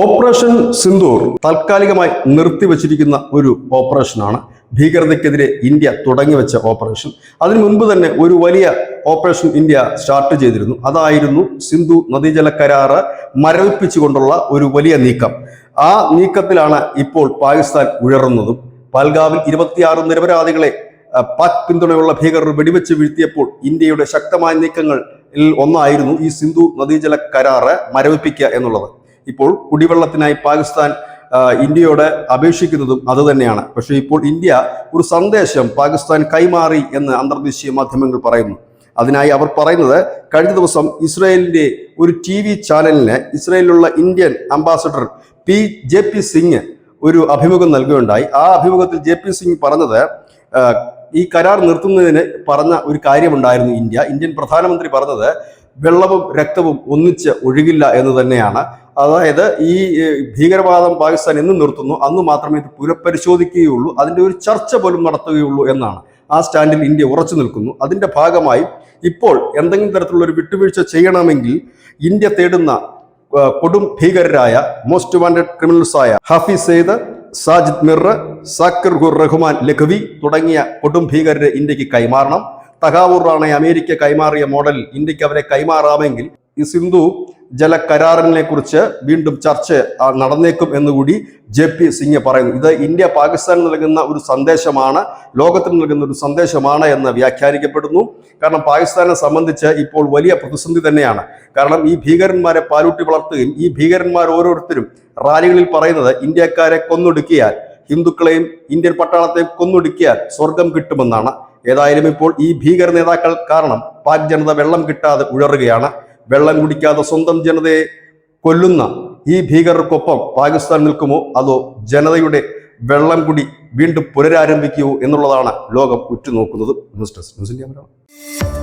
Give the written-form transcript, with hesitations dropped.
Operation Sindoor താൽക്കാലികമായി നിർത്തിവച്ചിരിക്കുന്ന ഒരു ഓപ്പറേഷനാണ്. ഭീകരതയ്ക്കെതിരെ India തുടങ്ങിവെച്ച operation. അതിനു മുൻപ് തന്നെ ഒരു വലിയ ഓപ്പറേഷൻ ഇന്ത്യ സ്റ്റാർട്ട് ചെയ്തിരുന്നു. അതായിരുന്നു സിന്ധു നദീജല കരാറ് മരവിപ്പിച്ചുകൊണ്ടുള്ള ഒരു വലിയ നീക്കം. ആ നീക്കത്തിലാണ് ഇപ്പോൾ പാകിസ്ഥാൻ ഉയർന്നതും. പഹൽഗാമിൽ 26 നിരപരാധികളെ പാക് പിന്തുണയുള്ള ഭീകരർ വെടിവെച്ച് വീഴ്ത്തിയപ്പോൾ ഇന്ത്യയുടെ ശക്തമായ നീക്കങ്ങളിൽ ഒന്നായിരുന്നു ഈ സിന്ധു നദീജല കരാറ് മരവിപ്പിക്കുക എന്നുള്ളത്. ഇപ്പോൾ കുടിവെള്ളത്തിനായി പാകിസ്ഥാൻ ഇന്ത്യയോട് അപേക്ഷിക്കുന്നതും അതുതന്നെയാണ്. പക്ഷേ ഇപ്പോൾ ഇന്ത്യ ഒരു സന്ദേശം പാകിസ്ഥാൻ കൈമാറി എന്ന് അന്തർദേശീയ മാധ്യമങ്ങൾ പറയുന്നു. അതിനായി അവർ പറയുന്നത്, കഴിഞ്ഞ ദിവസം ഇസ്രായേലിന്റെ ഒരു TV ചാനലിന് ഇസ്രായേലിലുള്ള ഇന്ത്യൻ അംബാസഡർ JP സിംഗ് ഒരു അഭിമുഖം നൽകുകയുണ്ടായി. ആ അഭിമുഖത്തിൽ JP സിംഗ് പറഞ്ഞത്, ഈ കരാർ നിർത്തുന്നതിന് പറഞ്ഞ ഒരു കാര്യമുണ്ടായിരുന്നു. ഇന്ത്യൻ പ്രധാനമന്ത്രി പറഞ്ഞത് വെള്ളവും രക്തവും ഒന്നിച്ച് ഒഴുകില്ല എന്ന് തന്നെയാണ്. അതായത് ഈ ഭീകരവാദം പാകിസ്ഥാൻ എന്ന് നിർത്തുന്നു അന്ന് മാത്രമേ ഇത് പുനഃപരിശോധിക്കുകയുള്ളൂ, അതിൻ്റെ ഒരു ചർച്ച പോലും നടത്തുകയുള്ളൂ എന്നാണ്. ആ സ്റ്റാൻഡിൽ ഇന്ത്യ ഉറച്ചു നിൽക്കുന്നു. അതിൻ്റെ ഭാഗമായി ഇപ്പോൾ എന്തെങ്കിലും തരത്തിലുള്ള ഒരു വിട്ടുവീഴ്ച ചെയ്യണമെങ്കിൽ ഇന്ത്യ തേടുന്ന കൊടും ഭീകരരായ മോസ്റ്റ് വാണ്ടഡ് ക്രിമിനൽസായ ഹാഫിസ് സയ്യിദ്, സാജിദ് മിർ, സാക്കിർ റഹ്മാൻ ലഖവി തുടങ്ങിയ കൊടും ഭീകരരെ ഇന്ത്യക്ക് കൈമാറണം. തഹാവൂർ റാണയെ അമേരിക്ക കൈമാറിയ മോഡലിൽ ഇന്ത്യക്ക് അവരെ കൈമാറാമെങ്കിൽ ഈ സിന്ധു ജല കരാറിനെ കുറിച്ച് വീണ്ടും ചർച്ച നടന്നേക്കും എന്നുകൂടി JP സിംഗ് പറയുന്നു. ഇത് ഇന്ത്യ പാകിസ്ഥാൻ നൽകുന്ന ഒരു സന്ദേശമാണ്, ലോകത്തിന് നൽകുന്ന ഒരു സന്ദേശമാണ് എന്ന് വ്യാഖ്യാനിക്കപ്പെടുന്നു. കാരണം പാകിസ്ഥാനെ സംബന്ധിച്ച് ഇപ്പോൾ വലിയ പ്രതിസന്ധി തന്നെയാണ്. കാരണം ഈ ഭീകരന്മാരെ പാലൂട്ടി വളർത്തുകയും ഈ ഭീകരന്മാർ ഓരോരുത്തരും റാലികളിൽ പറയുന്നത് ഇന്ത്യക്കാരെ കൊന്നൊടുക്കിയാൽ, ഹിന്ദുക്കളെയും ഇന്ത്യൻ പട്ടാളത്തെയും കൊന്നൊടുക്കിയാൽ സ്വർഗം കിട്ടുമെന്നാണ്. ഏതായാലും ഇപ്പോൾ ഈ ഭീകര നേതാക്കൾ കാരണം പാക് ജനത വെള്ളം കിട്ടാതെ ഉഴറുകയാണ്. വെള്ളം കുടിക്കാതെ സ്വന്തം ജനതയെ കൊല്ലുന്ന ഈ ഭീകരർക്കൊപ്പം പാകിസ്ഥാൻ നിൽക്കുമോ, അതോ ജനതയുടെ വെള്ളം കുടി വീണ്ടും പുനരാരംഭിക്കുമോ എന്നുള്ളതാണ് ലോകം ഉറ്റുനോക്കുന്നത്. News desk news India.